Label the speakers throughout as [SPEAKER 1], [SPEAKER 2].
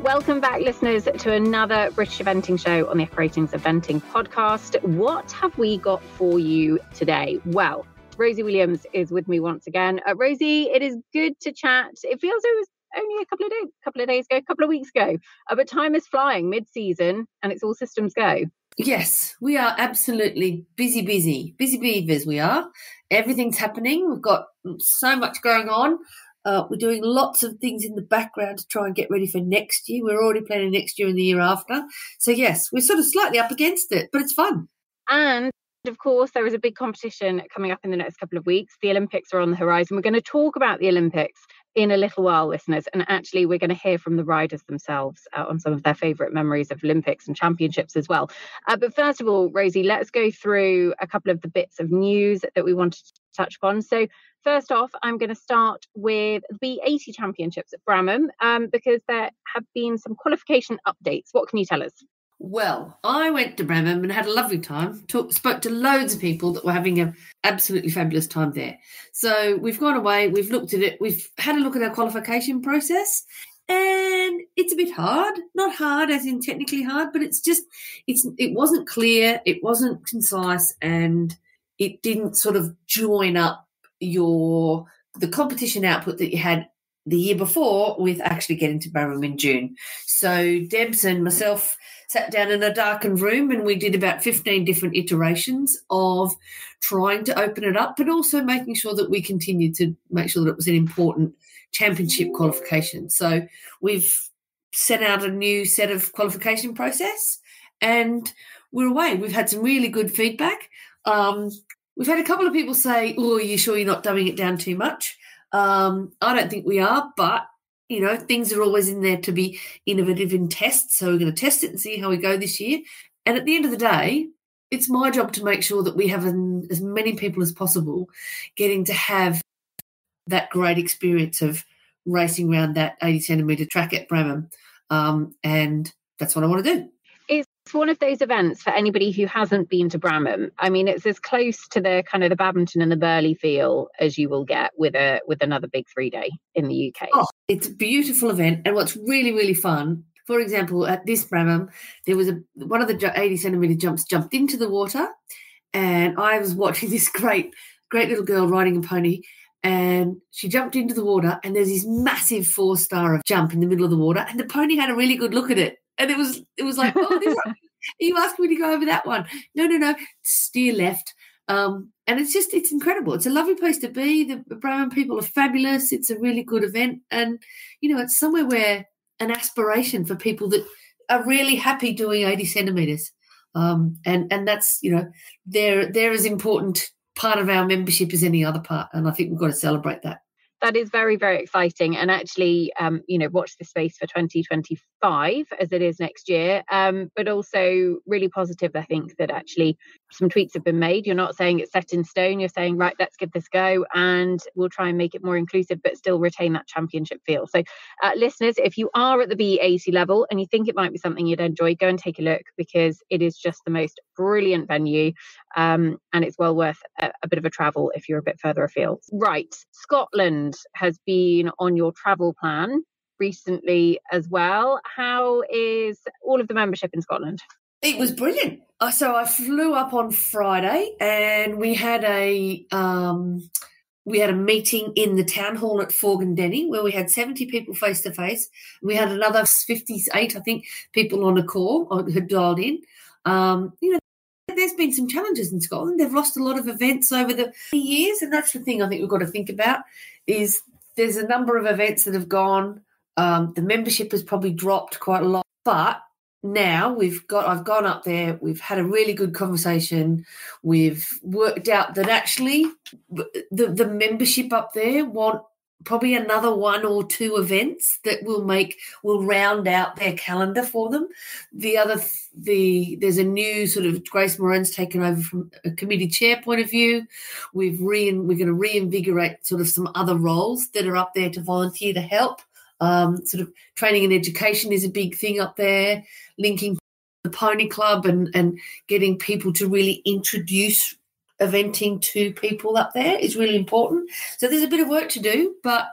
[SPEAKER 1] Welcome back, listeners, to another British Eventing show on the EquiRatings Eventing podcast. What have we got for you today? Well, Rosie Williams is with me once again. Rosie, it is good to chat. It feels it was only a couple of weeks ago, but time is flying mid-season and it's all systems go.
[SPEAKER 2] Yes, we are absolutely busy beavers we are. Everything's happening. We've got so much going on. We're doing lots of things in the background to try and get ready for next year. We're already planning next year and the year after. So, yes, we're sort of slightly up against it, but it's fun.
[SPEAKER 1] And, of course, there is a big competition coming up in the next couple of weeks. The Olympics are on the horizon. We're going to talk about the Olympics in a little while, listeners, and actually we're going to hear from the riders themselves on some of their favourite memories of Olympics and championships as well. But first of all, Rosie, let's go through a couple of the bits of news that we wanted to touch upon. So first off, I'm going to start with the BE80 championships at Bramham because there have been some qualification updates. What can you tell us?
[SPEAKER 2] Well, I went to Bramham and had a lovely time, spoke to loads of people that were having an absolutely fabulous time there. So we've gone away, we've looked at it, we've had a look at our qualification process, and it's a bit hard. Not hard as in technically hard, but it wasn't clear, it wasn't concise, and it didn't sort of join up the competition output that you had the year before with actually getting to Bramham in June. So Debs and myself sat down in a darkened room and we did about 15 different iterations of trying to open it up, but also making sure that we continued to make sure that it was an important championship qualification. So we've set out a new set of qualification process and we're away. We've had some really good feedback. We've had a couple of people say, "Oh, are you sure you're not dumbing it down too much?" I don't think we are, but things are always in there to be innovative in tests. So we're going to test it and see how we go this year. And at the end of the day, it's my job to make sure that we have as many people as possible getting to have that great experience of racing around that 80-centimetre track at Bramham. And that's what I want to do.
[SPEAKER 1] It's one of those events for anybody who hasn't been to Bramham. I mean, it's as close to the kind of the Badminton and the Burley feel as you will get with another big 3-day in the UK.
[SPEAKER 2] Oh, it's a beautiful event, and what's really, really fun. For example, at this Bramham, there was one of the 80-centimetre jumps jumped into the water, and I was watching this great little girl riding a pony, and she jumped into the water, and there's this massive 4-star jump in the middle of the water, and the pony had a really good look at it. And it was like, oh, are you asking me to go over that one? No, steer left. And it's incredible. It's a lovely place to be. The Bramham people are fabulous. It's a really good event. And, it's somewhere where an aspiration for people that are really happy doing 80 centimetres. And that's, they're as important part of our membership as any other part. And I think we've got to celebrate that.
[SPEAKER 1] That is very, very exciting. And actually, watch this space for 2025 as it is next year. But also really positive, I think, that actually some tweaks have been made. You're not saying it's set in stone. You're saying, right, let's give this a go and we'll try and make it more inclusive, but still retain that championship feel. So listeners, if you are at the BE80 level and you think it might be something you'd enjoy, go and take a look because it is just the most brilliant venue. And it's well worth a bit of a travel if you're a bit further afield. Right. Scotland has been on your travel plan recently as well. How is all of the membership in Scotland?
[SPEAKER 2] It was brilliant. So I flew up on Friday and we had a meeting in the town hall at Forgandenny where we had 70 people face to face. We had another 58, I think, people on a call who had dialed in. There's been some challenges in Scotland. They've lost a lot of events over the years, and that's the thing I think we've got to think about is there's a number of events that have gone. The membership has probably dropped quite a lot, but now I've gone up there, we've had a really good conversation, we've worked out that actually the membership up there want probably another 1 or 2 events that will round out their calendar for them. There's a new sort of Grace Moran's taken over from a committee chair point of view. We're going to reinvigorate sort of some other roles that are up there to volunteer to help. Sort of training and education is a big thing up there, linking the Pony Club and getting people to really introduce eventing to people up there is really important. So there's a bit of work to do, but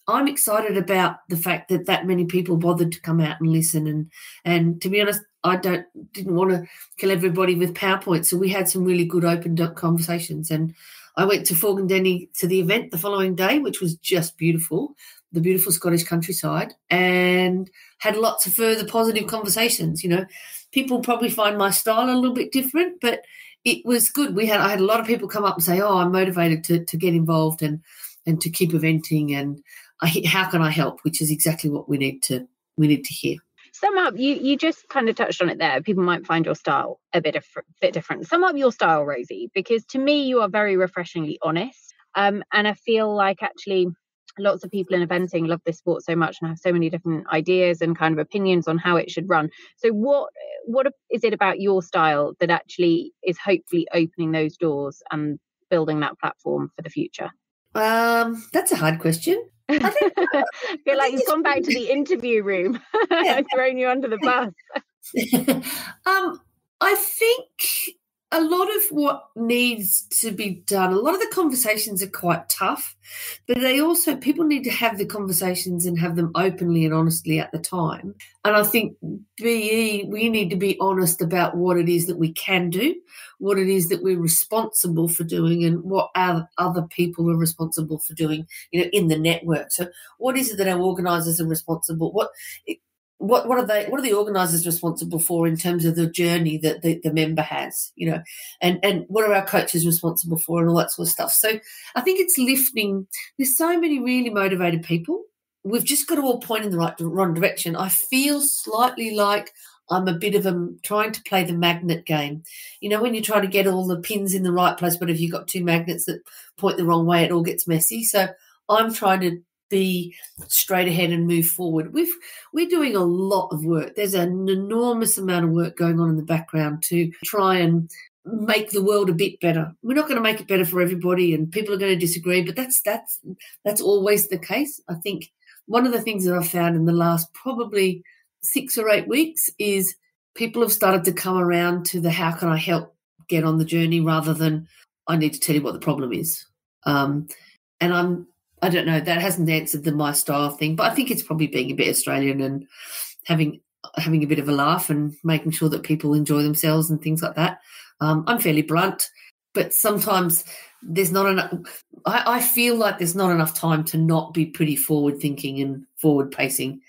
[SPEAKER 2] I'm excited about the fact that that many people bothered to come out and listen. And to be honest, I didn't want to kill everybody with PowerPoint, so we had some really good open conversations. And I went to Forgandenny to the event the following day, which was just beautiful, the beautiful Scottish countryside, and had lots of further positive conversations. People probably find my style a little bit different, but it was good. I had a lot of people come up and say, "Oh, I'm motivated to get involved and to keep eventing, and how can I help?" Which is exactly what we need to hear.
[SPEAKER 1] Sum up, you just kind of touched on it there. People might find your style a bit different. Sum up your style, Rosie, because to me you are very refreshingly honest. And I feel like actually lots of people in eventing love this sport so much and have so many different ideas and kind of opinions on how it should run. So what is it about your style that actually is hopefully opening those doors and building that platform for the future?
[SPEAKER 2] That's a hard question.
[SPEAKER 1] I feel like you've gone back to the interview room. I've thrown you under the bus.
[SPEAKER 2] I think a lot of what needs to be done, a lot of the conversations are quite tough, but people need to have the conversations and have them openly and honestly at the time. And I think we need to be honest about what it is that we can do, what it is that we're responsible for doing, and what other people are responsible for doing, in the network. So what is it that our organisers are responsible? What are the organisers responsible for in terms of the journey that the member has, and what are our coaches responsible for and all that sort of stuff. So I think it's lifting. There's so many really motivated people. We've just got to all point in the wrong direction. I feel slightly like I'm a bit of trying to play the magnet game. When you try to get all the pins in the right place, but if you've got two magnets that point the wrong way, it all gets messy. So I'm trying to be straight ahead and move forward. We're doing a lot of work. There's an enormous amount of work going on in the background to try and make the world a bit better. We're not going to make it better for everybody, and people are going to disagree, but that's always the case. I think one of the things that I've found in the last probably 6 or 8 weeks is people have started to come around to the how can I help get on the journey rather than I need to tell you what the problem is. And I don't know, that hasn't answered the my style thing, but I think it's probably being a bit Australian and having a bit of a laugh and making sure that people enjoy themselves and things like that. I'm fairly blunt, but sometimes there's not enough. I feel like there's not enough time to not be pretty forward thinking and forward pacing.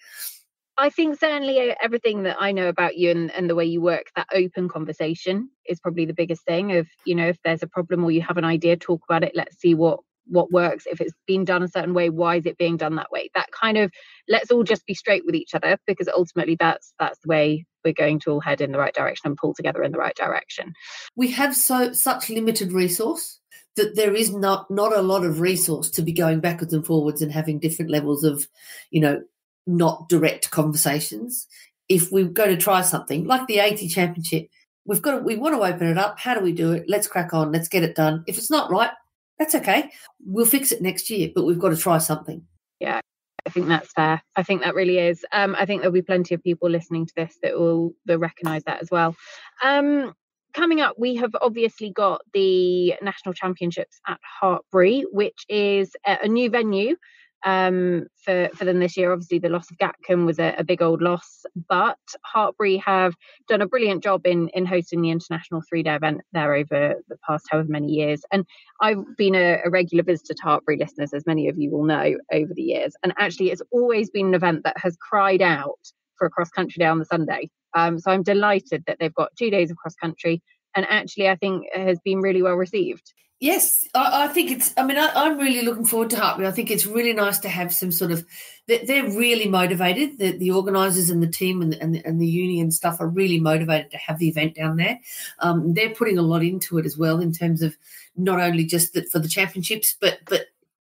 [SPEAKER 1] I think certainly everything that I know about you and the way you work, that open conversation is probably the biggest thing of, if there's a problem or you have an idea, talk about it. Let's see what works. If it's been done a certain way, why is it being done that way? That kind of, let's all just be straight with each other, because ultimately that's the way we're going to all head in the right direction and pull together in the right direction.
[SPEAKER 2] We have such limited resource that there is not a lot of resource to be going backwards and forwards and having different levels of, not direct conversations. If we're going to try something like the 80 Championship, we want to open it up. How do we do it? Let's crack on. Let's get it done. If it's not right, that's okay. We'll fix it next year, but we've got to try something.
[SPEAKER 1] Yeah, I think that's fair. I think that really is. I think there'll be plenty of people listening to this that will recognise that as well. Coming up, we have obviously got the National Championships at Hartpury, which is a new venue for them this year. Obviously, the loss of Gatcombe was a big old loss, but Hartpury have done a brilliant job in hosting the international 3-day event there over the past however many years. And I've been a regular visitor to Hartpury, listeners, as many of you will know, over the years. And actually, it's always been an event that has cried out for a cross-country day on the Sunday. So I'm delighted that they've got 2 days of cross-country, and actually I think it has been really well received.
[SPEAKER 2] Yes, I think I'm really looking forward to Hartpury. I think it's really nice to have some sort of, they're really motivated. The organisers and the team and the uni and stuff are really motivated to have the event down there. They're putting a lot into it as well in terms of not only just for the championships, but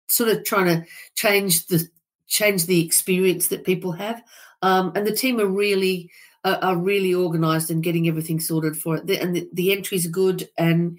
[SPEAKER 2] sort of trying to change the experience that people have. And the team are really organised and getting everything sorted for it. And the entries are good, and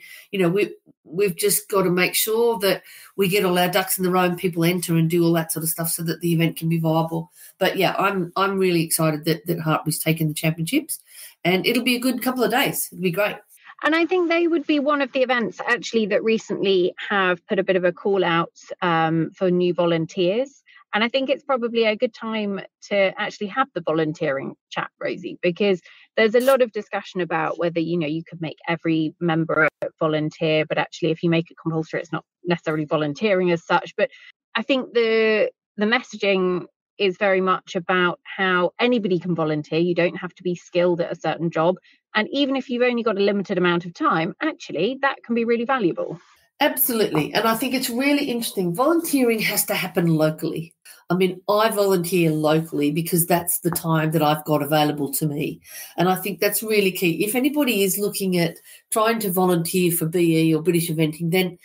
[SPEAKER 2] we've just got to make sure that we get all our ducks in the row and people enter and do all that sort of stuff so that the event can be viable. But yeah, I'm really excited that Hartpury's taken the championships, and it'll be a good couple of days. It'll be great.
[SPEAKER 1] And I think they would be one of the events actually that recently have put a bit of a call out for new volunteers. And I think it's probably a good time to actually have the volunteering chat, Rosie, because there's a lot of discussion about whether, you could make every member volunteer, but actually if you make it compulsory, it's not necessarily volunteering as such. But I think the messaging is very much about how anybody can volunteer. You don't have to be skilled at a certain job. And even if you've only got a limited amount of time, actually, that can be really valuable.
[SPEAKER 2] Absolutely. And I think it's really interesting. Volunteering has to happen locally. I mean, I volunteer locally because that's the time that I've got available to me. And I think that's really key. If anybody is looking at trying to volunteer for BE or British eventing,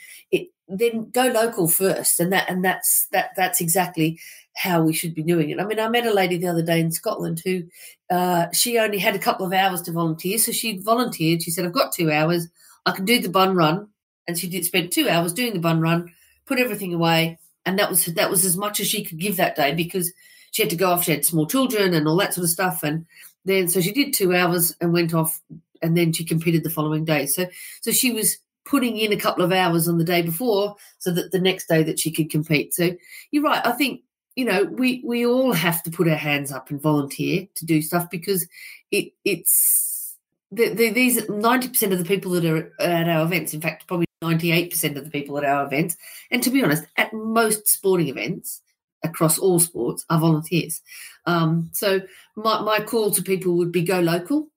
[SPEAKER 2] then go local first. And that's exactly how we should be doing it. I mean, I met a lady the other day in Scotland who she only had a couple of hours to volunteer. So she volunteered. She said, I've got 2 hours. I can do the bun run. And she did spend 2 hours doing the bun run, put everything away, and that was as much as she could give that day because she had to go off. She had small children and all that sort of stuff. And then so she did 2 hours and went off, and then she competed the following day. So she was putting in a couple of hours on the day before so that the next day that she could compete. So you're right. I think, we all have to put our hands up and volunteer to do stuff because it's these 90% of the people that are at our events, in fact, probably 98% of the people at our events, and to be honest, at most sporting events across all sports are volunteers. So my call to people would be go local,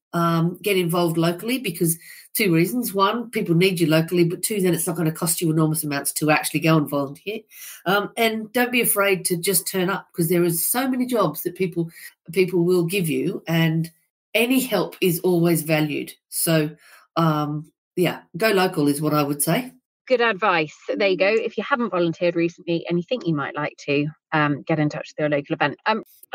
[SPEAKER 2] get involved locally because 2 reasons. 1, people need you locally, but 2, then it's not going to cost you enormous amounts to actually go and volunteer. And don't be afraid to just turn up because there is so many jobs that people will give you, and any help is always valued. So, go local is what I would say.
[SPEAKER 1] Good advice. There you go. If you haven't volunteered recently and you think you might like to, get in touch with your local event.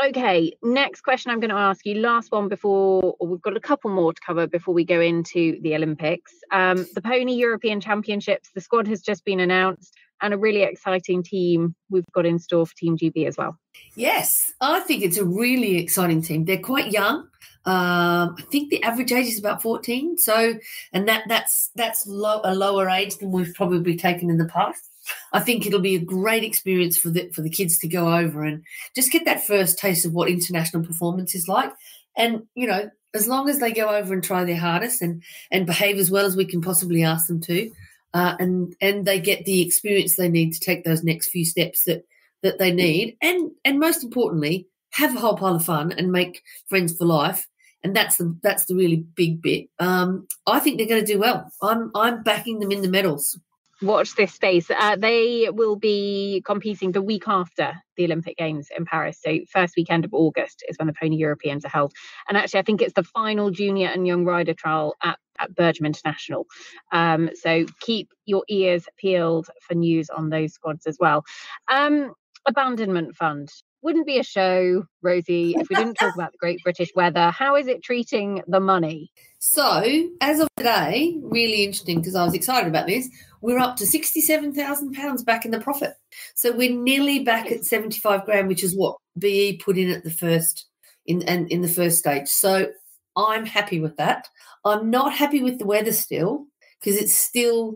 [SPEAKER 1] Okay, next question I'm going to ask you. Last one we've got a couple more to cover before we go into the Olympics. The Pony European Championships, the squad has just been announced, and a really exciting team we've got in store for Team GB as well.
[SPEAKER 2] Yes, I think it's a really exciting team. They're quite young. I think the average age is about 14. So, and that's a lower age than we've probably taken in the past. I think it'll be a great experience for the kids to go over and just get that first taste of what international performance is like. And, as long as they go over and try their hardest and behave as well as we can possibly ask them to, and they get the experience they need to take those next few steps that they need, and most importantly, have a whole pile of fun and make friends for life. And that's the really big bit. I think they're going to do well. I'm backing them in the medals.
[SPEAKER 1] Watch this space. They will be competing the week after the Olympic Games in Paris. So first weekend of August is when the Pony Europeans are held. And actually, I think it's the final junior and young rider trial at Bergam International. So keep your ears peeled for news on those squads as well. Abandonment fund. Wouldn't be a show, Rosie, if we didn't talk about the Great British Weather. How is it treating the money?
[SPEAKER 2] So, as of today, really interesting because I was excited about this, we're up to £67,000 back in the profit. So we're nearly back at 75 grand, which is what BE put in at the first in the first stage. So I'm happy with that. I'm not happy with the weather still because it's still,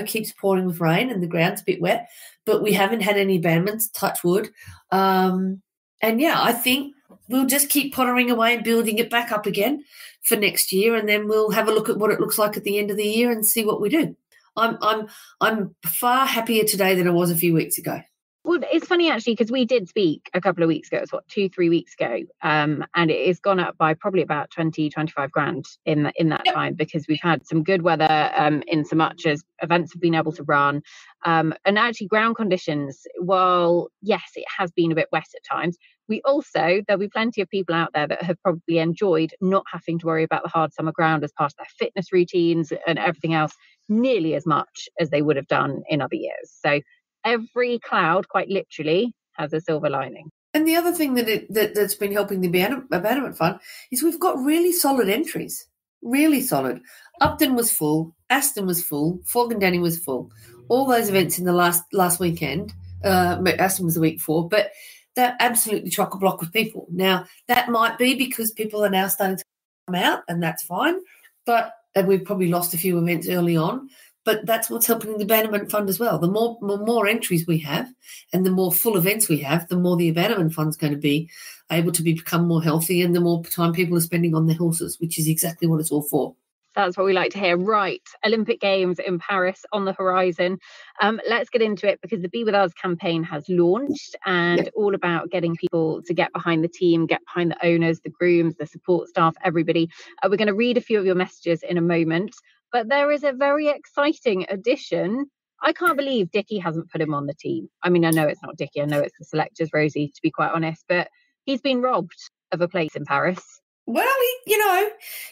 [SPEAKER 2] keeps pouring with rain and the ground's a bit wet, but we haven't had any abandonments, touch wood. I think we'll just keep pottering away and building it back up again for next year, and then we'll have a look at what it looks like at the end of the year and see what we do. I'm far happier today than I was a few weeks ago.
[SPEAKER 1] Well, it's funny actually because we did speak a couple of weeks ago. It was 2-3 weeks ago, and it has gone up by probably about 20-25 grand in that time because we've had some good weather in so much as events have been able to run, and actually ground conditions. While yes, it has been a bit wet at times, there'll be plenty of people out there that have probably enjoyed not having to worry about the hard summer ground as part of their fitness routines and everything else nearly as much as they would have done in other years. So every cloud, quite literally, has a silver lining.
[SPEAKER 2] And the other thing that's been helping the abandonment fund is we've got really solid entries, really solid. Upton was full, Aston was full, Fog and Danny was full. All those events in the last weekend, Aston was the week before, but they're absolutely chock-a-block with people. Now, that might be because people are now starting to come out, and that's fine, and we've probably lost a few events early on. But that's what's helping the abandonment fund as well. The more entries we have and the more full events we have, the more the abandonment fund's going to be able to become more healthy, and the more time people are spending on their horses, which is exactly what it's all for.
[SPEAKER 1] That's what we like to hear. Right. Olympic Games in Paris on the horizon. Let's get into it, because the Be With Us campaign has launched, and all about getting people to get behind the team, get behind the owners, the grooms, the support staff, everybody. We're going to read a few of your messages in a moment, but there is a very exciting addition. I can't believe Dickie hasn't put him on the team. I mean, I know it's not Dickie. I know it's the selectors, Rosie, to be quite honest, but he's been robbed of a place in Paris.
[SPEAKER 2] Well,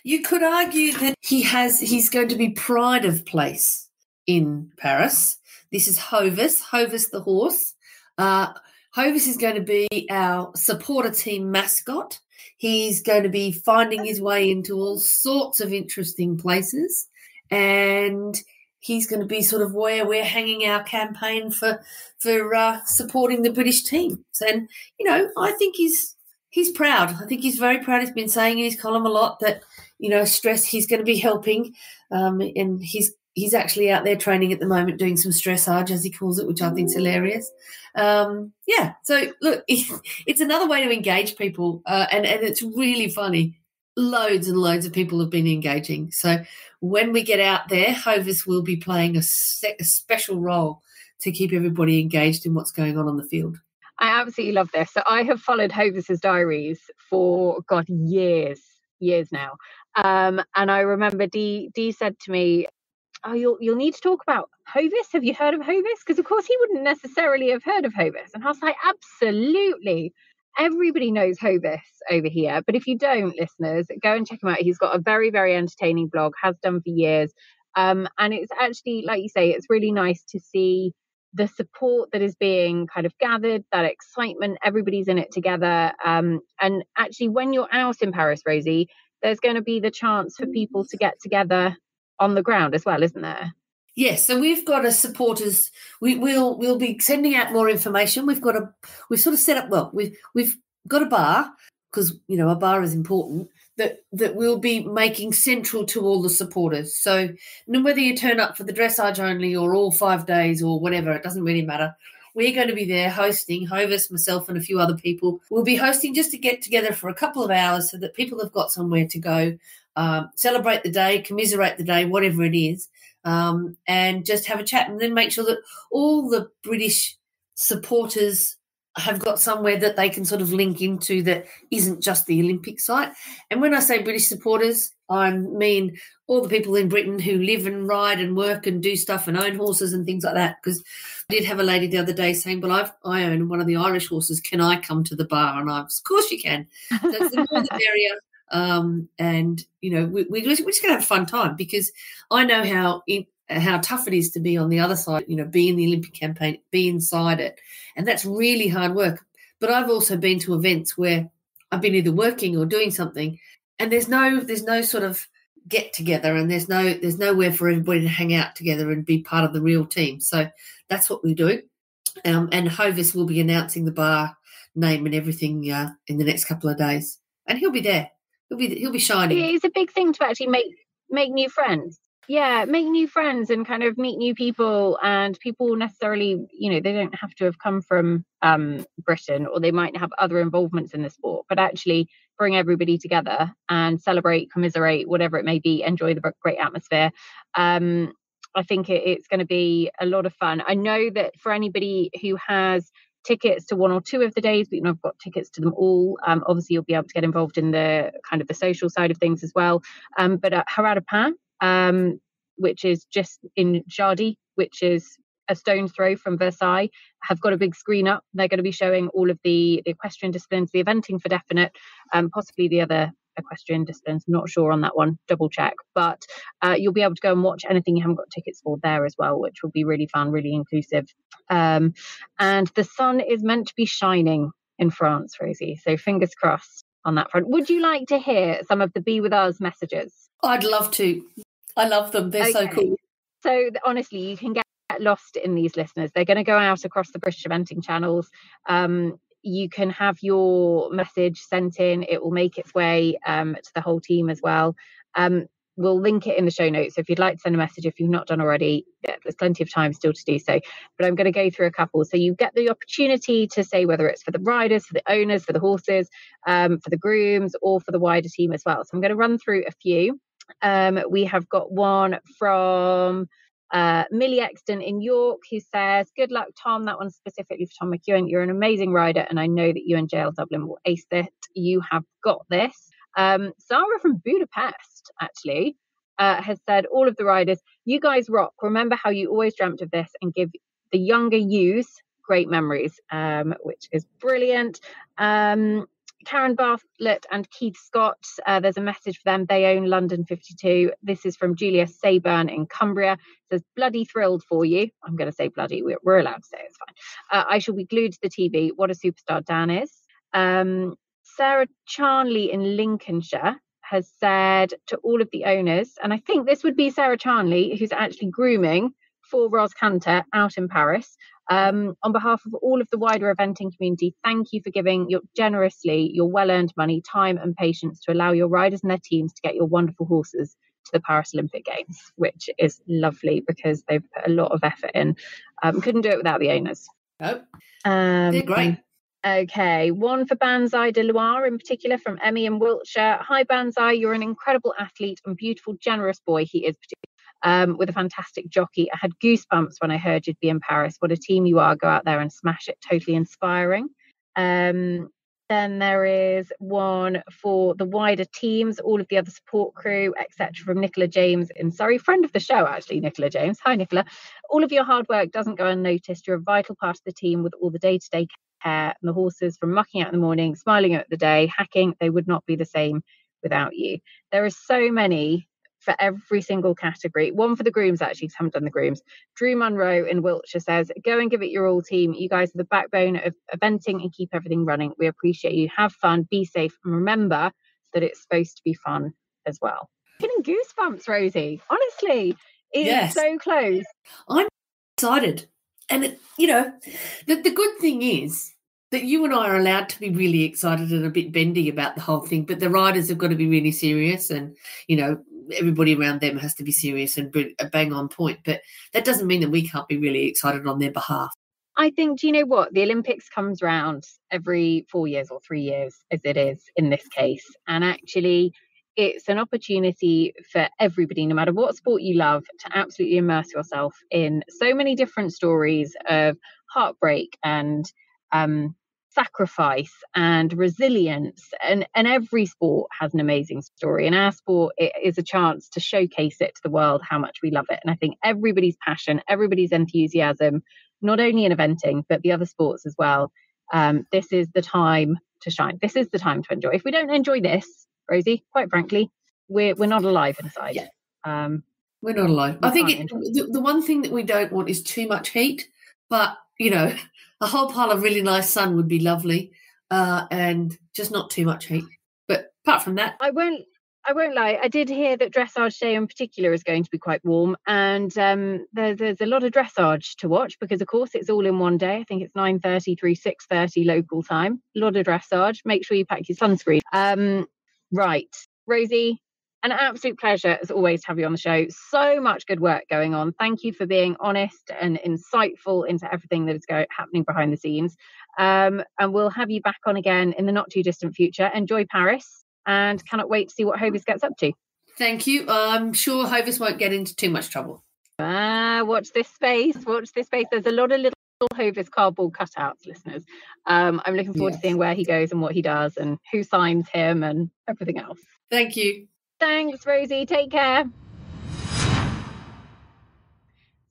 [SPEAKER 2] you could argue that he's going to be pride of place in Paris. This is Hovis the horse. Hovis is going to be our supporter team mascot. He's going to be finding his way into all sorts of interesting places, and he's going to be sort of where we're hanging our campaign for supporting the British team. And, I think he's proud. I think he's very proud. He's been saying in his column a lot that, stress, he's going to be helping. And he's actually out there training at the moment, doing some stressage, as he calls it, which I think is hilarious. So, look, it's another way to engage people, and it's really funny. Loads and loads of people have been engaging. So when we get out there, Hovis will be playing a special role to keep everybody engaged in what's going on the field.
[SPEAKER 1] I absolutely love this. So I have followed Hovis's diaries for, years now. And I remember Dee said to me, "Oh, you'll need to talk about Hovis. Have you heard of Hovis?" Because, of course, he wouldn't necessarily have heard of Hovis. And I was like, absolutely. Everybody knows Hovis over here. But if you don't, listeners, go and check him out. He's got a very, very entertaining blog, has done for years. And it's actually, like you say, it's really nice to see the support that is being kind of gathered, that excitement, everybody's in it together. And actually, when you're out in Paris, Rosie, there's going to be the chance for people to get together on the ground as well, isn't there?
[SPEAKER 2] Yes, so we've got a supporters. We'll be sending out more information. We've sort of set up. Well, we've got a bar, because a bar is important, that we'll be making central to all the supporters. So whether you turn up for the dressage only or all 5 days or whatever, it doesn't really matter. We're going to be there hosting. Hovis, myself, and a few other people will be hosting, just to get together for a couple of hours so that people have got somewhere to go, celebrate the day, commiserate the day, whatever it is, and just have a chat, and then make sure that all the British supporters have got somewhere that they can sort of link into that isn't just the Olympic site. And when I say British supporters, I mean all the people in Britain who live and ride and work and do stuff and own horses and things like that. Because I did have a lady the other day saying, "Well, I own one of the Irish horses. Can I come to the bar?" And of course you can. So it's the more the merrier. And we're just going to have a fun time, because I know how tough it is to be on the other side, be in the Olympic campaign, be inside it, and that's really hard work. But I've also been to events where I've been either working or doing something, and there's no sort of get together, and there's nowhere for everybody to hang out together and be part of the real team. So that's what we're doing, and Hovis will be announcing the bar name and everything in the next couple of days, and he'll be there. He'll be shining.
[SPEAKER 1] It's a big thing to actually make new friends. Yeah, make new friends and kind of meet new people, and people necessarily, they don't have to have come from Britain, or they might have other involvements in the sport, but actually bring everybody together and celebrate, commiserate, whatever it may be, enjoy the great atmosphere. I think it's going to be a lot of fun. I know that for anybody who has tickets to one or two of the days, but I've got tickets to them all. Obviously, you'll be able to get involved in the kind of the social side of things as well. But at Harada Pan, which is just in Jardy, which is a stone's throw from Versailles, have got a big screen up. They're going to be showing all of the equestrian disciplines, the eventing for definite, possibly the other equestrian disciplines, not sure on that one, double check, but you'll be able to go and watch anything you haven't got tickets for there as well, which will be really fun, really inclusive. And the sun is meant to be shining in France, Rosie, so fingers crossed on that front. Would you like to hear some of the Be With Us messages?
[SPEAKER 2] I'd love to. I love them. They're so cool.
[SPEAKER 1] So honestly, you can get lost in these, listeners. They're going to go out across the British eventing channels. You can have your message sent in. It will make its way to the whole team as well. we'll link it in the show notes. So if you'd like to send a message, if you've not done already, there's plenty of time still to do so. But I'm going to go through a couple. So you get the opportunity to say whether it's for the riders, for the owners, for the horses, for the grooms, or for the wider team as well. So I'm going to run through a few. We have got one from Millie Exton in York, who says, good luck, Tom. That one's specifically for Tom McEwen. You're an amazing rider, and I know that you and JL Dublin will ace it. You have got this. Sarah from Budapest actually has said, all of the riders, you guys rock. Remember how you always dreamt of this and give the younger yous great memories, which is brilliant. Karen Bartlett and Keith Scott, there's a message for them. They own London 52. This is from Julia Sayburn in Cumbria. It says, bloody thrilled for you. I'm going to say bloody. We're allowed to say it, it's fine. I shall be glued to the TV. What a superstar Dan is. Sarah Charnley in Lincolnshire has said to all of the owners, and I think this would be Sarah Charnley, who's actually grooming for Ros Canter out in Paris. On behalf of all of the wider eventing community, thank you for giving generously your well-earned money, time and patience to allow your riders and their teams to get your wonderful horses to the Paris Olympic Games, which is lovely because they've put a lot of effort in. Couldn't do it without the owners.
[SPEAKER 2] Oh, they're great.
[SPEAKER 1] Okay, one for Banzai de Loire in particular from Emmy in Wiltshire. Hi Banzai, you're an incredible athlete and beautiful, generous boy. He is with a fantastic jockey. I had goosebumps when I heard you'd be in Paris. What a team you are. Go out there and smash it. Totally inspiring. Then there is one for the wider teams, all of the other support crew, etc. from Nicola James in Surrey. Friend of the show, actually, Nicola James. Hi, Nicola. All of your hard work doesn't go unnoticed. You're a vital part of the team with all the day-to-day care. And the horses from mucking out in the morning, smiling at the day, hacking, they would not be the same without you. There are so many for every single category. One for the grooms, actually, because I haven't done the grooms. Drew Munro in Wiltshire says, go and give it your all, team. You guys are the backbone of eventing and keep everything running. We appreciate you. Have fun, be safe, and remember that it's supposed to be fun as well. Getting goosebumps, Rosie. Honestly, it's so close.
[SPEAKER 2] I'm excited. And, the good thing is that you and I are allowed to be really excited and a bit bendy about the whole thing, but the riders have got to be really serious and, everybody around them has to be serious and bang on point. But that doesn't mean that we can't be really excited on their behalf.
[SPEAKER 1] I think, do you know what? The Olympics comes round every 4 years or 3 years, as it is in this case. And actually, it's an opportunity for everybody, no matter what sport you love, to absolutely immerse yourself in so many different stories of heartbreak and sacrifice and resilience, and every sport has an amazing story, and our sport, it is a chance to showcase it to the world how much we love it. And I think everybody's passion, everybody's enthusiasm, not only in eventing but the other sports as well, this is the time to shine. This is the time to enjoy. If we don't enjoy this, Rosie, quite frankly, we're not alive inside.
[SPEAKER 2] We're not alive. I think the one thing that we don't want is too much heat, but a whole pile of really nice sun would be lovely, and just not too much heat. But apart from that,
[SPEAKER 1] I won't lie. I did hear that Dressage Day in particular is going to be quite warm, and there's a lot of dressage to watch because, of course, it's all in one day. I think it's 9:30 through 6:30 local time. A lot of dressage. Make sure you pack your sunscreen. Right, Rosie. An absolute pleasure, as always, to have you on the show. So much good work going on. Thank you for being honest and insightful into everything that is happening behind the scenes. And we'll have you back on again in the not too distant future. Enjoy Paris, and cannot wait to see what Hovis gets up to.
[SPEAKER 2] Thank you. I'm sure Hovis won't get into too much trouble.
[SPEAKER 1] Watch this space. Watch this space. There's a lot of little Hovis cardboard cutouts, listeners. I'm looking forward to seeing where he goes and what he does and who signs him and everything else.
[SPEAKER 2] Thank you.
[SPEAKER 1] Thanks, Rosie. Take care.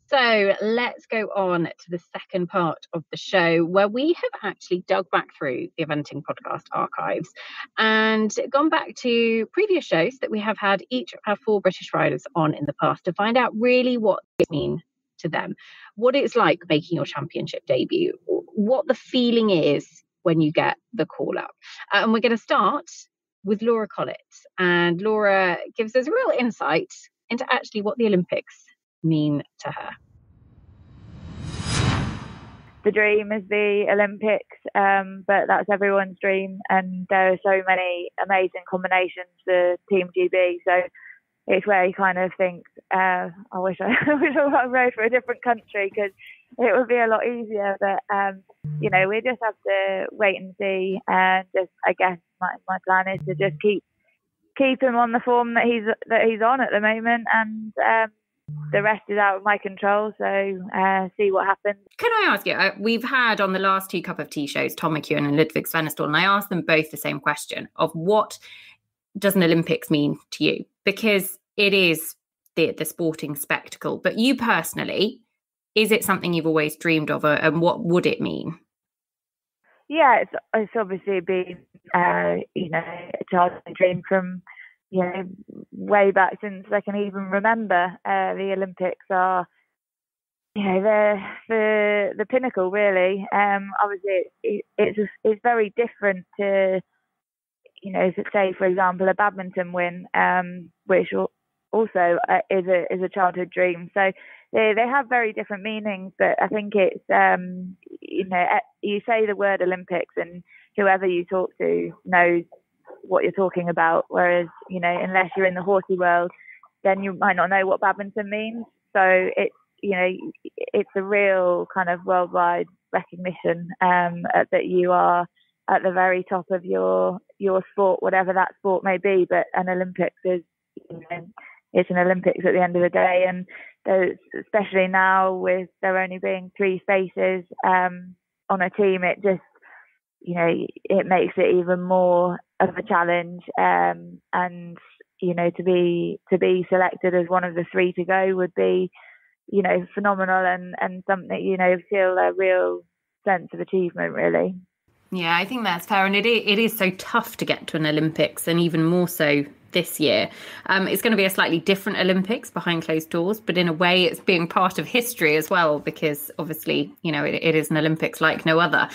[SPEAKER 1] So let's go on to the second part of the show, where we have actually dug back through the Eventing podcast archives and gone back to previous shows that we have had each of our 4 British riders on in the past to find out really what it means to them, what it's like making your championship debut, what the feeling is when you get the call up. And we're going to start with Laura Collett, and Laura gives us real insight into actually what the Olympics mean to her.
[SPEAKER 3] The dream is the Olympics, but that's everyone's dream, and there are so many amazing combinations for Team GB. So it's where you kind of think, I wish I rode for a different country, because it would be a lot easier. But we just have to wait and see. And just, I guess my plan is to just keep him on the form that he's on at the moment, and the rest is out of my control. So see what happens.
[SPEAKER 4] Can I ask you? We've had on the last 2 Cup of Tea shows Tom McEwen and Ludwig Svenestål, and I asked them both the same question of what does an Olympics mean to you? Because it is the sporting spectacle. But you personally, is it something you've always dreamed of, and what would it mean?
[SPEAKER 3] Yeah, it's obviously been a childhood dream from way back since I can even remember. The Olympics are they're the pinnacle, really. Obviously it's very different to say, for example, a badminton win, which also is a childhood dream. So they have very different meanings, but I think it's you say the word Olympics and whoever you talk to knows what you're talking about, whereas unless you're in the horsey world, then you might not know what badminton means. So it's a real kind of worldwide recognition that you are at the very top of your sport, whatever that sport may be. But an Olympics is it's an Olympics at the end of the day, and especially now with there only being 3 spaces on a team, it just it makes it even more of a challenge, and to be selected as one of the 3 to go would be phenomenal, and something feel a real sense of achievement, really.
[SPEAKER 4] Yeah, I think that's fair, and it is so tough to get to an Olympics, and even more so this year. It's going to be a slightly different Olympics behind closed doors, but in a way it's being part of history as well, because obviously it is an Olympics like no other.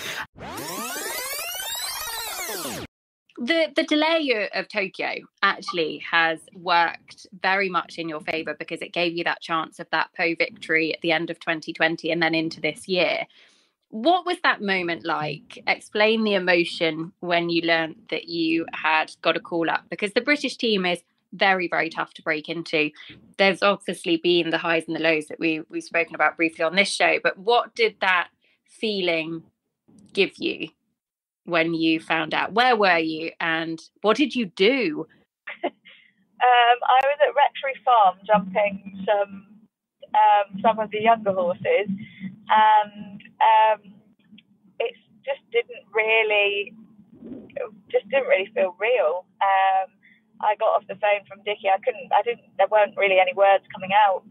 [SPEAKER 4] The delay of Tokyo actually has worked very much in your favour, because it gave you that chance of that Po victory at the end of 2020 and then into this year. What was that moment like? Explain the emotion when you learned that you had got a call up, because the British team is very, very tough to break into. There's obviously been the highs and the lows that we've spoken about briefly on this show, but what did that feeling give you when you found out? Where were you and what did you do?
[SPEAKER 3] I was at Rectory Farm jumping some of the younger horses, and it just didn't really feel real. I got off the phone from Dickie. There weren't really any words coming out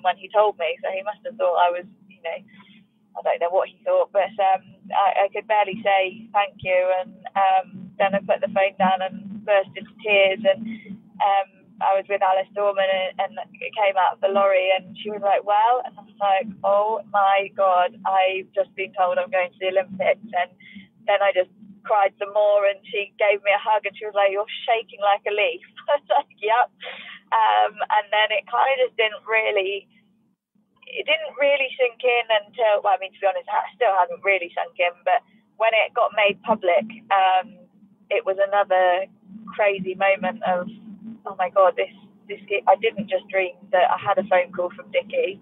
[SPEAKER 3] when he told me, so he must have thought I was, I don't know what he thought, but I could barely say thank you, and then I put the phone down and burst into tears, and I was with Alice Dorman, and it came out of the lorry, and she was like, well, and I was like, oh my God, I've just been told I'm going to the Olympics. And then I just cried some more, and she gave me a hug, and she was like, you're shaking like a leaf. I was like, yep. And then it kind of didn't really sink in until, well, I mean, to be honest, it still hasn't really sunk in, but when it got made public, it was another crazy moment of, oh my God, this I didn't just dream that I had a phone call from Dickie,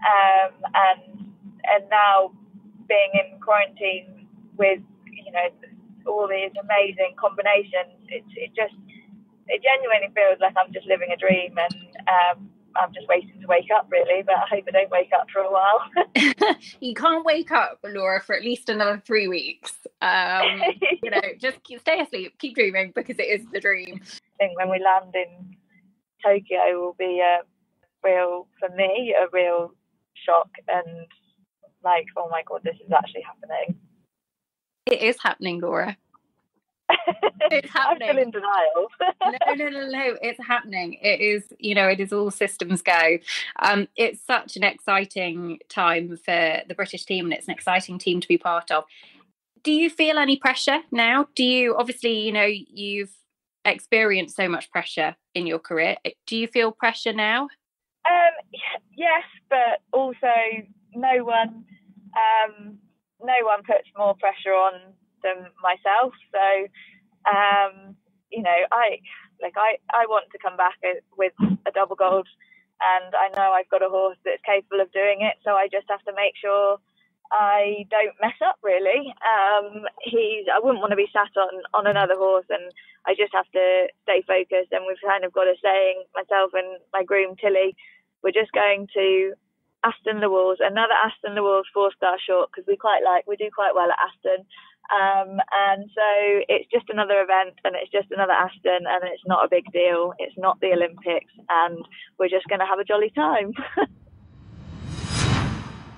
[SPEAKER 3] and now being in quarantine with all these amazing combinations, it genuinely feels like I'm just living a dream, and I'm just waiting to wake up, really, but I hope I don't wake up for a while.
[SPEAKER 4] You can't wake up, Laura, for at least another 3 weeks. Just stay asleep, keep dreaming, because it is the dream.
[SPEAKER 3] I think when we land in Tokyo will be a real shock, and like, oh my God, this is actually happening.
[SPEAKER 4] It is happening, Laura. It's happening.
[SPEAKER 3] I'm still in denial.
[SPEAKER 4] No, it's happening. It is, it is all systems go. It's such an exciting time for the British team, and it's an exciting team to be part of. Do you feel any pressure now? Do you, obviously, you've experienced so much pressure in your career. Do you feel pressure now?
[SPEAKER 3] Yes, but also no one puts more pressure on than myself. So, Like I want to come back with a double gold, and I know I've got a horse that's capable of doing it. So I just have to make sure I don't mess up, really. I wouldn't want to be sat on another horse, and I just have to stay focused. And we've kind of got a saying, myself and my groom Tilly, we're just going to Aston Le Walls, another Aston Le Walls 4-star short, because we do quite well at Aston. And so it's just another event, and it's just another Aston, and it's not a big deal. It's not the Olympics, and we're just going to have a jolly time.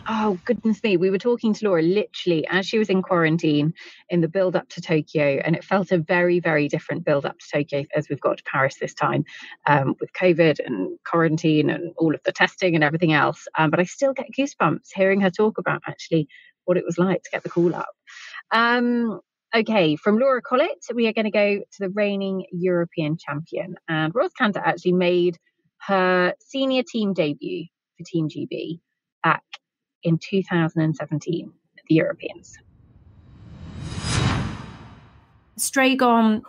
[SPEAKER 1] Oh, goodness me. We were talking to Laura literally as she was in quarantine in the build up to Tokyo, and it felt a very, very different build up to Tokyo as we've got to Paris this time, with COVID and quarantine and all of the testing and everything else. But I still get goosebumps hearing her talk about actually what it was like to get the call up. Okay, from Laura Collett, we are going to go to the reigning European champion. And Roz Cantor actually made her senior team debut for Team GB back in 2017 at the Europeans.
[SPEAKER 5] Stragon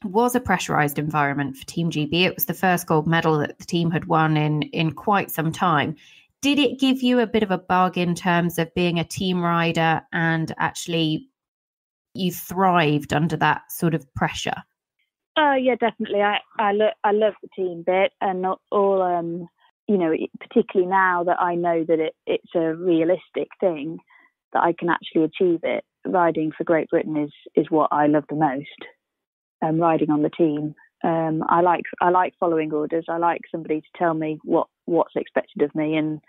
[SPEAKER 5] was a pressurised environment for Team GB. It was the first gold medal that the team had won in quite some time. Did it give you a bit of a bug in terms of being a team rider, and actually you thrived under that sort of pressure?
[SPEAKER 6] Yeah, definitely. I love the team bit, and not all particularly now that I know that it's a realistic thing, that I can actually achieve it. Riding for Great Britain is what I love the most. Riding on the team. I like following orders. I like somebody to tell me what's expected of me, and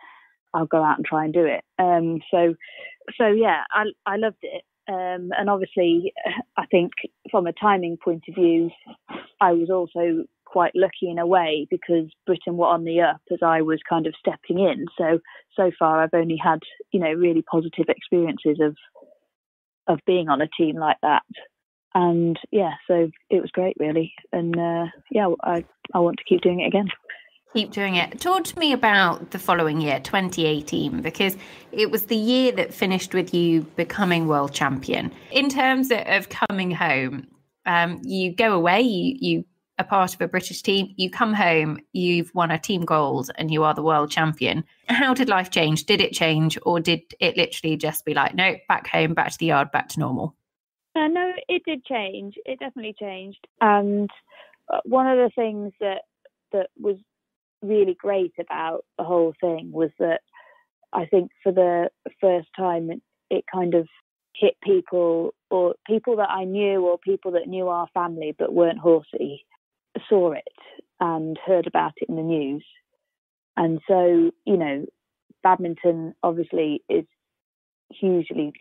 [SPEAKER 6] I'll go out and try and do it. So yeah, I loved it. And obviously, I think from a timing point of view, I was also quite lucky in a way, because Britain were on the up as I was kind of stepping in. So far, I've only had really positive experiences of being on a team like that. And yeah, so it was great, really. And I want to keep doing it again.
[SPEAKER 5] Keep doing it. Talk to me about the following year, 2018, because it was the year that finished with you becoming world champion. In terms of coming home, you go away, you are part of a British team, you come home, you've won a team gold, and you are the world champion. How did life change? Did it change, or did it literally just be like, no, back home, back to the yard, back to normal?
[SPEAKER 6] No, it did change. It definitely changed. And one of the things that was really great about the whole thing was that I think for the first time it kind of hit people, or people that I knew, or people that knew our family but weren't horsey, saw it and heard about it in the news. And so, badminton obviously is hugely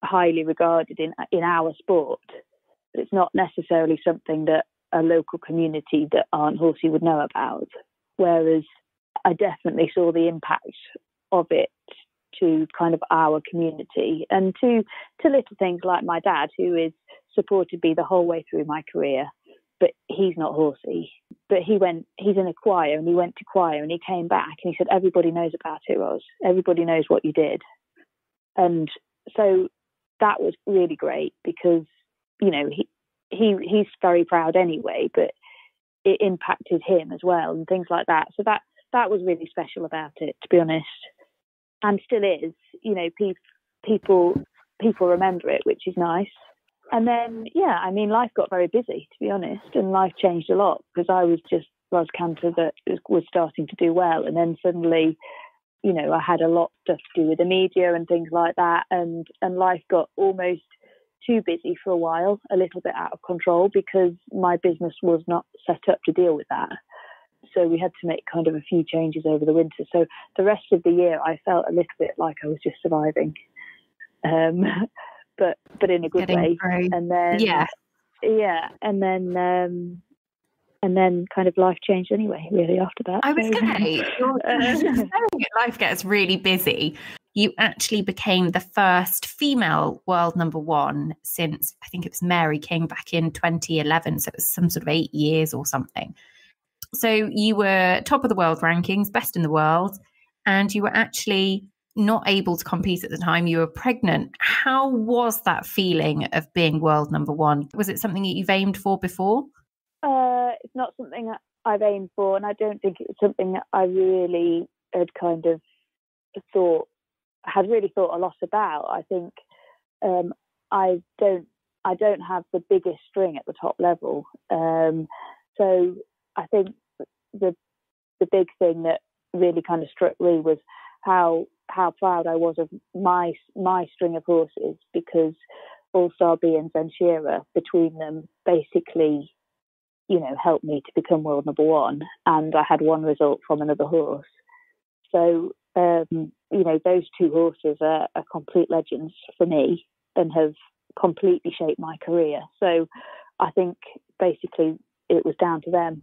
[SPEAKER 6] highly regarded in our sport, but it's not necessarily something that a local community that aren't horsey would know about. Whereas I definitely saw the impact of it to kind of our community, and to little things like my dad, who is supported me the whole way through my career, but he's not horsey. But he's in a choir, and he went to choir, and he came back and he said, everybody knows about it, Ros. Everybody knows what you did. And so that was really great, because, he's very proud anyway, but it impacted him as well, and things like that. So that was really special about it, to be honest, and still is. People remember it, which is nice. And then, life got very busy, to be honest, and life changed a lot, because I was just Roz Cantor that was starting to do well, and then suddenly, I had a lot of stuff to do with the media and things like that, and life got almost too busy for a while, a little bit out of control, because my business was not set up to deal with that. So we had to make kind of a few changes over the winter. So the rest of the year, I felt a little bit like I was just surviving, but in a good way. And then and then kind of life changed anyway, really, after that.
[SPEAKER 5] I was going to say, life gets really busy. You actually became the first female world number one since, I think it was Mary King back in 2011. So it was some sort of 8 years or something. So you were top of the world rankings, best in the world, and you were actually not able to compete at the time. You were pregnant. How was that feeling of being world number one? Was it something that you've aimed for before?
[SPEAKER 6] it's not something that I've aimed for, and I don't think it was something that I really had kind of thought a lot about. I think I don't have the biggest string at the top level, so I think the big thing that really kind of struck me was how proud I was of my string of horses, because All-Star B and Zenshira, between them, basically, helped me to become world number one, and I had one result from another horse. So, those two horses are complete legends for me and have completely shaped my career. So I think basically it was down to them.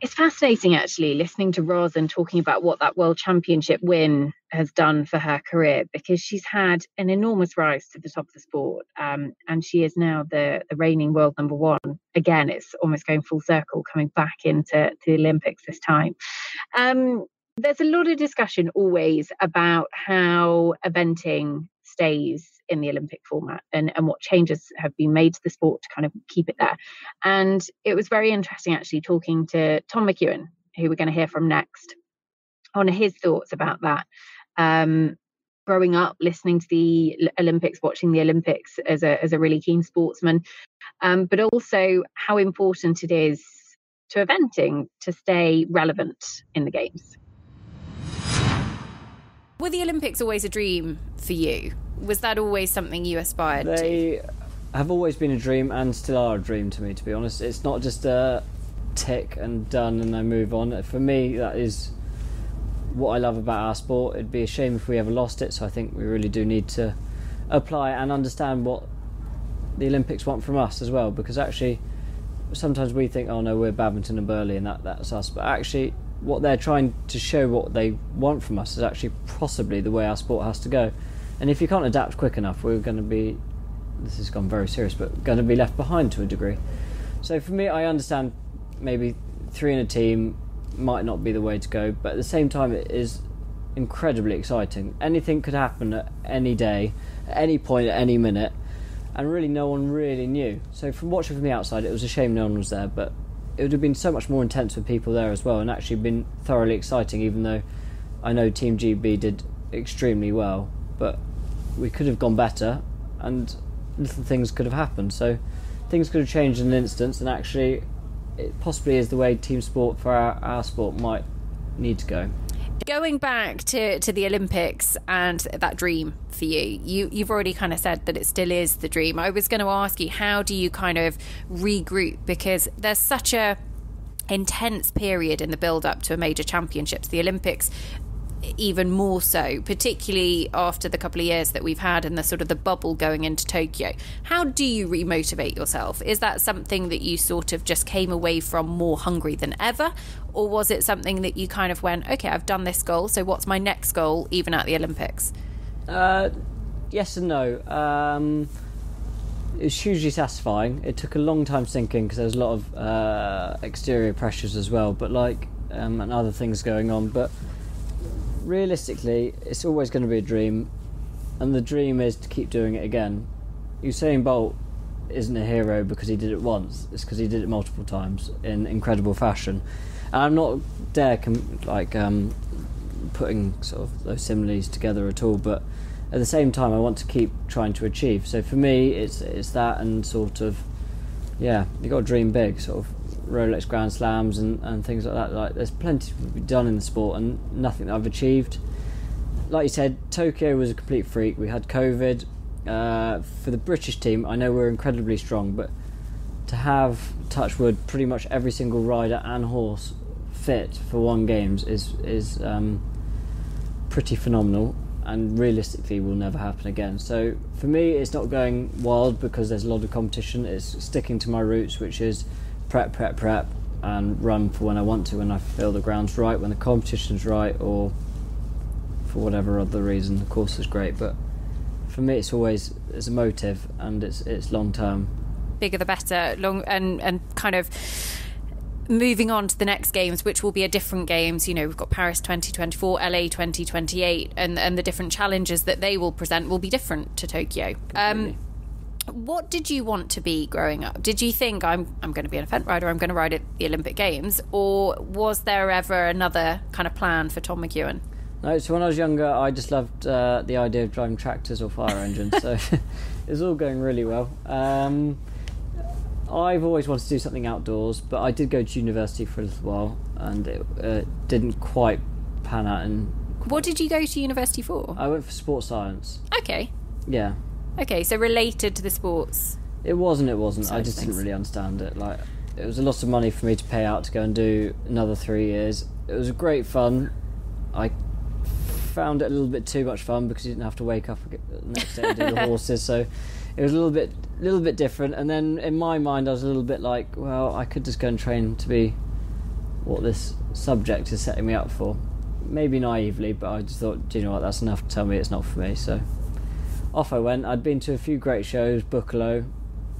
[SPEAKER 1] It's fascinating, actually, listening to Ros and talking about what that World Championship win has done for her career, because she's had an enormous rise to the top of the sport, and she is now the reigning world number one. Again, it's almost going full circle, coming back into the Olympics this time. There's a lot of discussion always about how eventing stays in the Olympic format and what changes have been made to the sport to kind of keep it there. And it was very interesting, actually, talking to Tom McEwen, who we're going to hear from next, on his thoughts about that. Growing up, listening to the Olympics, watching the Olympics as a really keen sportsman, but also how important it is to eventing to stay relevant in the games.
[SPEAKER 5] Were the Olympics always a dream for you? Was that always something you aspired to?
[SPEAKER 7] They have always been a dream and still are a dream to me, to be honest. It's not just a tick and done and I move on. For me, that is what I love about our sport. It'd be a shame if we ever lost it, so I think we really do need to apply and understand what the Olympics want from us as well, because actually sometimes we think, oh no, we're badminton and Burley and that's us, but actually what they're trying to show, what they want from us, is actually possibly the way our sport has to go. And if you can't adapt quick enough, we're going to be, this has gone very serious, but going to be left behind to a degree. So for me, I understand maybe 3 in a team might not be the way to go, but at the same time it is incredibly exciting. Anything could happen at any day, at any point, at any minute, and really no one really knew. So from watching from the outside, it was a shame no one was there, but it would have been so much more intense with people there as well, and actually been thoroughly exciting, even though I know Team GB did extremely well, but we could have gone better and little things could have happened. So things could have changed in an instance, and actually it possibly is the way team sport for our sport might need to go.
[SPEAKER 5] Going back to the Olympics and that dream for you've already kind of said that it still is the dream. I was going to ask you, how do you kind of regroup, because there's such a intense period in the build up to a major championships, the Olympics even more so, particularly after the couple of years that we've had and the sort of the bubble going into Tokyo. How do you remotivate yourself? Is that something that you sort of just came away from more hungry than ever, or was it something that you kind of went, okay, I've done this goal, so what's my next goal even at the Olympics?
[SPEAKER 7] Yes and no. It was hugely satisfying. It took a long time sinking because there was a lot of exterior pressures as well, but and other things going on, but realistically it's always going to be a dream, and the dream is to keep doing it again. Usain Bolt isn't a hero because he did it once, it's because he did it multiple times in incredible fashion. And I'm not putting sort of those similes together at all, but at the same time I want to keep trying to achieve. So for me it's that, and sort of, yeah, you got to dream big, sort of Rolex Grand Slams and things like that. Like, there's plenty to be done in the sport and nothing that I've achieved. Like you said, Tokyo was a complete freak. We had COVID. For the British team, I know we're incredibly strong, but to have, touch wood, pretty much every single rider and horse fit for one games is pretty phenomenal, and realistically will never happen again. So for me it's not going wild because there's a lot of competition. It's sticking to my roots, which is prep and run for when I want to, when I feel the ground's right, when the competition's right, or for whatever other reason. The course is great, but for me it's a motive, and it's long term.
[SPEAKER 5] Bigger the better, long and kind of moving on to the next games, which will be a different games. You know, we've got Paris 2024, LA 2028, and the different challenges that they will present will be different to Tokyo. What did you want to be growing up? Did you think I'm going to be an event rider, I'm going to ride at the Olympic Games, or was there ever another kind of plan for Tom McEwen?
[SPEAKER 7] No, so when I was younger, I just loved the idea of driving tractors or fire engines, so it was all going really well. I've always wanted to do something outdoors, but I did go to university for a little while, and it didn't quite pan out.
[SPEAKER 5] What did you go to university for?
[SPEAKER 7] I went for sports science.
[SPEAKER 5] Okay.
[SPEAKER 7] Yeah.
[SPEAKER 5] Okay, so related to the sports.
[SPEAKER 7] It wasn't. I just didn't really understand it. Like, it was a lot of money for me to pay out to go and do another 3 years. It was great fun. I found it a little bit too much fun because you didn't have to wake up the next day and do the horses, so it was a little bit different. And then in my mind, I was a little bit like, well, I could just go and train to be what this subject is setting me up for. Maybe naively, but I just thought, do you know what, that's enough to tell me it's not for me. So off I went. I'd been to a few great shows, Buccalo,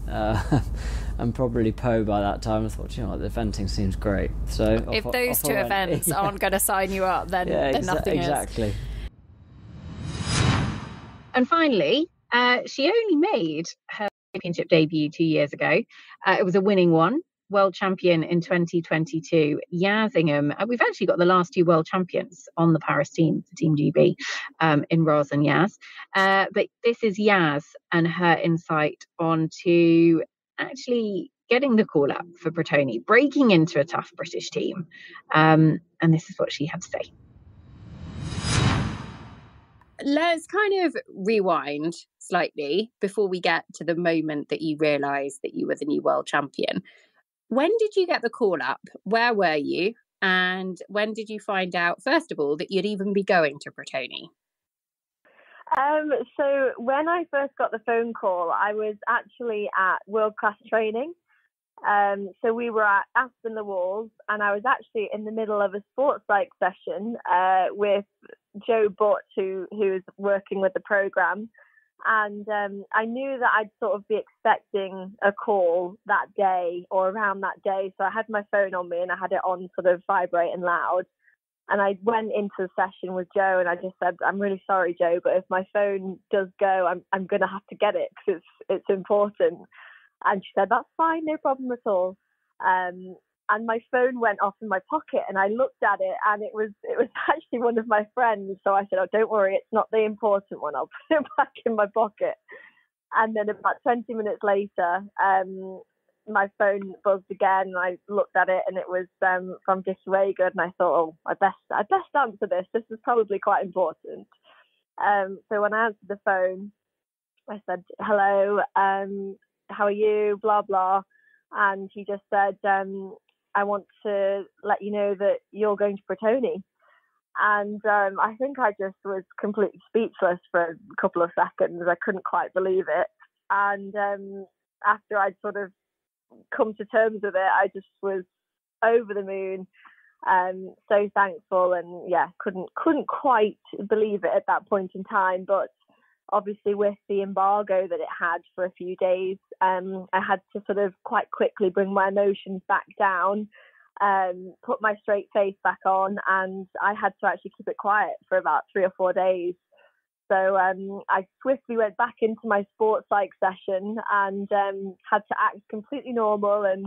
[SPEAKER 7] and probably Poe by that time. I thought, you know what, the eventing seems great. So
[SPEAKER 5] if those two events aren't going to sign you up, then, then nothing
[SPEAKER 7] exactly.
[SPEAKER 5] is.
[SPEAKER 1] And finally, she only made her championship debut 2 years ago. It was a winning one. World champion in 2022, Yaz Ingham. We've actually got the last two world champions on the Paris team, for Team GB, in Ros and Yaz. But this is Yaz and her insight onto actually getting the call up for Bretoni, breaking into a tough British team. And this is what she had to say.
[SPEAKER 4] Let's kind of rewind slightly before we get to the moment that you realised that you were the new world champion. When did you get the call up? Where were you? And when did you find out, first of all, that you'd even be going to Bretoni?
[SPEAKER 8] So when I first got the phone call, I was actually at World Class Training. So we were at Aspen the Walls, and I was actually in the middle of a sports psych session with Joe Butt, who was working with the programme. And I knew that I'd sort of be expecting a call that day or around that day. So I had my phone on me and I had it on sort of vibrate and loud. And I went into the session with Joe and I just said, I'm really sorry, Joe, but if my phone does go, I'm going to have to get it because it's important. And she said, that's fine, no problem at all. And my phone went off in my pocket and I looked at it and it was actually one of my friends. So I said, oh, don't worry, it's not the important one. I'll put it back in my pocket. And then about 20 minutes later, my phone buzzed again and I looked at it and it was from Dickie Waygood and I thought, oh, I best answer this. This is probably quite important. So when I answered the phone, I said, hello, how are you, blah, blah. And he just said, I want to let you know that you're going to Bretoni. And I think I just was completely speechless for a couple of seconds. I couldn't quite believe it. And after I'd sort of come to terms with it, I just was over the moon, so thankful, and yeah, couldn't quite believe it at that point in time. But obviously with the embargo that it had for a few days, I had to sort of quite quickly bring my emotions back down, put my straight face back on, and I had to actually keep it quiet for about 3 or 4 days. So I swiftly went back into my sports psych session and had to act completely normal. And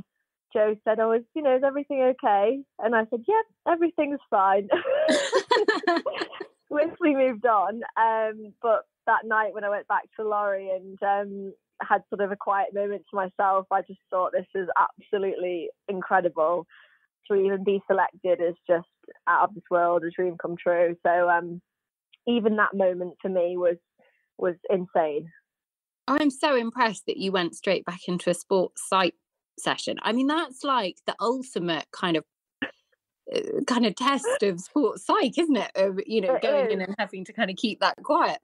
[SPEAKER 8] Joe said, oh, is everything okay? And I said, yep, everything's fine. Swiftly moved on. But that night when I went back to Laurie and had sort of a quiet moment to myself, I just thought this is absolutely incredible. To even be selected is just out of this world, a dream come true. So even that moment for me was insane.
[SPEAKER 4] I'm so impressed that you went straight back into a sports psych session. I mean, that's like the ultimate kind of test of sports psych, isn't it? Of going in and having to kind of keep that quiet.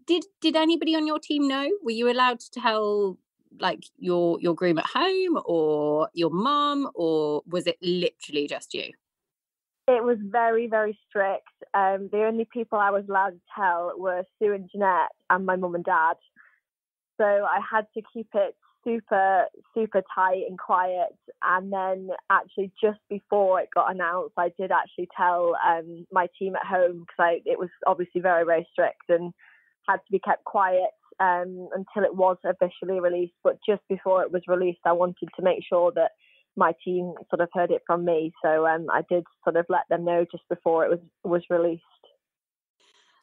[SPEAKER 4] Did anybody on your team know? Were you allowed to tell like your groom at home or your mum, or was it literally just you?
[SPEAKER 8] It was very, very strict. The only people I was allowed to tell were Sue and Jeanette and my mum and dad. So I had to keep it super, super tight and quiet. And then actually just before it got announced, I did actually tell my team at home because it was obviously very, very strict and had to be kept quiet. until it was officially released. But just before it was released, I wanted to make sure that my team sort of heard it from me. So I did sort of let them know just before it was released.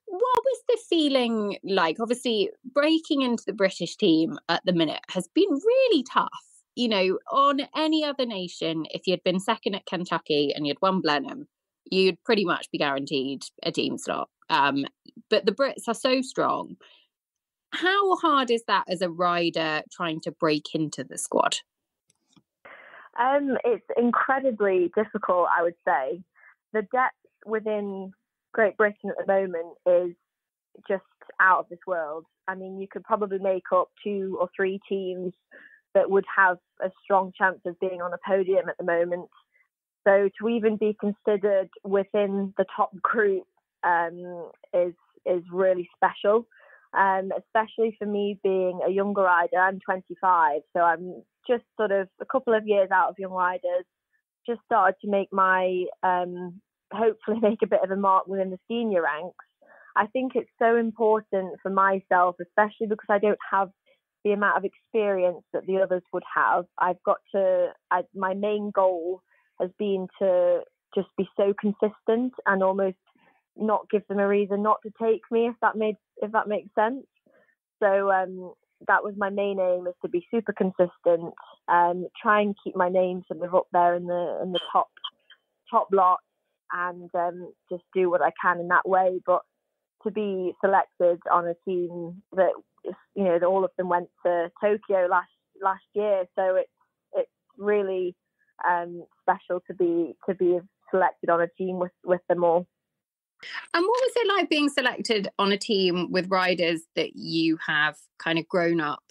[SPEAKER 4] What was the feeling like? Obviously, breaking into the British team at the minute has been really tough. You know, on any other nation, if you'd been second at Kentucky and you'd won Blenheim, you'd pretty much be guaranteed a team slot. But the Brits are so strong. How hard is that as a rider trying to break into the squad?
[SPEAKER 8] It's incredibly difficult, I would say. The depth within Great Britain at the moment is just out of this world. I mean, you could probably make up 2 or 3 teams that would have a strong chance of being on a podium at the moment. So to even be considered within the top group is really special, especially for me being a younger rider. I'm 25, so I'm just sort of a couple of years out of young riders. Just started to make my hopefully make a bit of a mark within the senior ranks. I think it's so important for myself, especially because I don't have the amount of experience that the others would have. My main goal has been to just be so consistent and almost not give them a reason not to take me, if that makes sense. So that was my main aim, is to be super consistent, try and keep my name sort of up there in the top lot, and just do what I can in that way. But to be selected on a team that, you know, that all of them went to Tokyo last year, so it's really special to be selected on a team with them all.
[SPEAKER 4] And what was it like being selected on a team with riders that you have kind of grown up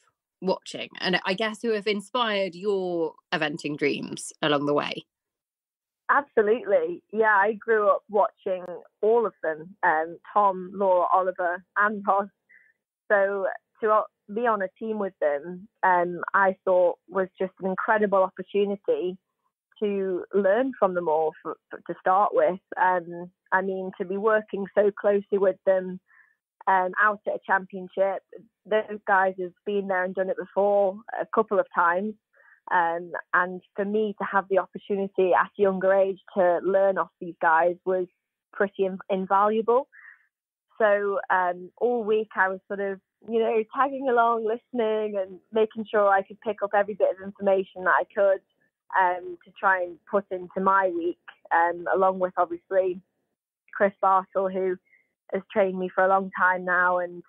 [SPEAKER 4] watching, and I guess who have inspired your eventing dreams along the way?
[SPEAKER 8] Absolutely. Yeah, I grew up watching all of them, Tom, Laura, Oliver and Ross. So to be on a team with them, I thought was just an incredible opportunity to learn from them all to start with. I mean, to be working so closely with them out at a championship, those guys have been there and done it before a couple of times. And for me to have the opportunity at a younger age to learn off these guys was pretty invaluable. So all week I was sort of, you know, tagging along, listening and making sure I could pick up every bit of information that I could to try and put into my week, along with obviously Chris Bartle, who has trained me for a long time now, and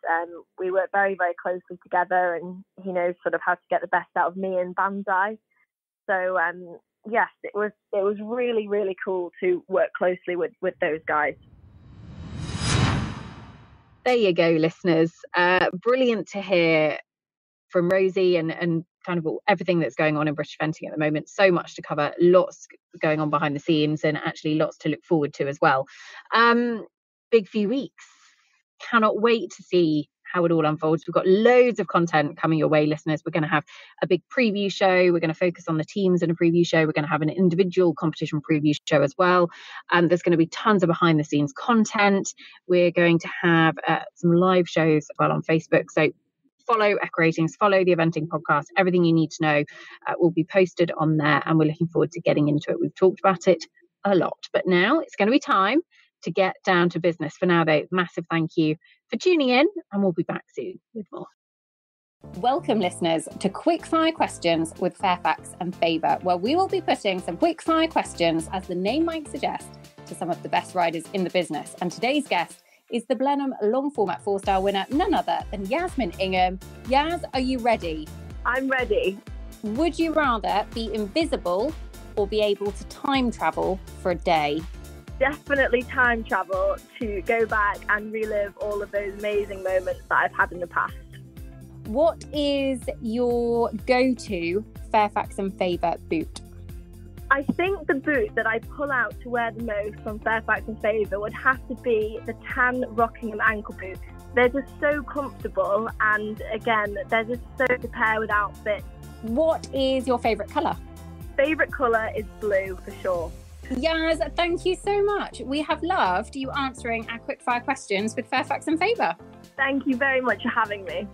[SPEAKER 8] we work very, very closely together, and he knows sort of how to get the best out of me and Banzai. So yes, it was really, really cool to work closely with those guys.
[SPEAKER 1] There you go, listeners. Brilliant to hear from Rosie and kind of everything that's going on in British eventing at the moment. So much to cover, lots going on behind the scenes, and actually lots to look forward to as well. Big few weeks. Cannot wait to see how it all unfolds. We've got loads of content coming your way, listeners. We're going to have a big preview show. We're going to focus on the teams in a preview show. We're going to have an individual competition preview show as well. There's going to be tons of behind the scenes content. We're going to have some live shows as well on Facebook. So follow EquiRatings, follow the Eventing podcast. Everything you need to know will be posted on there, and we're looking forward to getting into it. We've talked about it a lot, but now it's going to be time to get down to business. For now, though, massive thank you for tuning in, and we'll be back soon with more.
[SPEAKER 4] Welcome, listeners, to Quickfire Questions with Fairfax and Favour, where we will be putting some quickfire questions, as the name might suggest, to some of the best riders in the business. And today's guest is the Blenheim long format 4-star winner, none other than Yasmin Ingham. Yas, are you ready?
[SPEAKER 8] I'm ready.
[SPEAKER 4] Would you rather be invisible or be able to time travel for a day?
[SPEAKER 8] Definitely time travel to go back and relive all of those amazing moments that I've had in the past.
[SPEAKER 4] What is your go-to Fairfax and Favour boot?
[SPEAKER 8] I think the boot that I pull out to wear the most from Fairfax and Favour would have to be the tan Rockingham ankle boot. They're just so comfortable, and again, they're just so to pair with outfits.
[SPEAKER 4] What is your favourite colour?
[SPEAKER 8] Favourite colour is blue for sure.
[SPEAKER 4] Yas, thank you so much. We have loved you answering our quickfire questions with Fairfax and Favour.
[SPEAKER 8] Thank you very much for having me.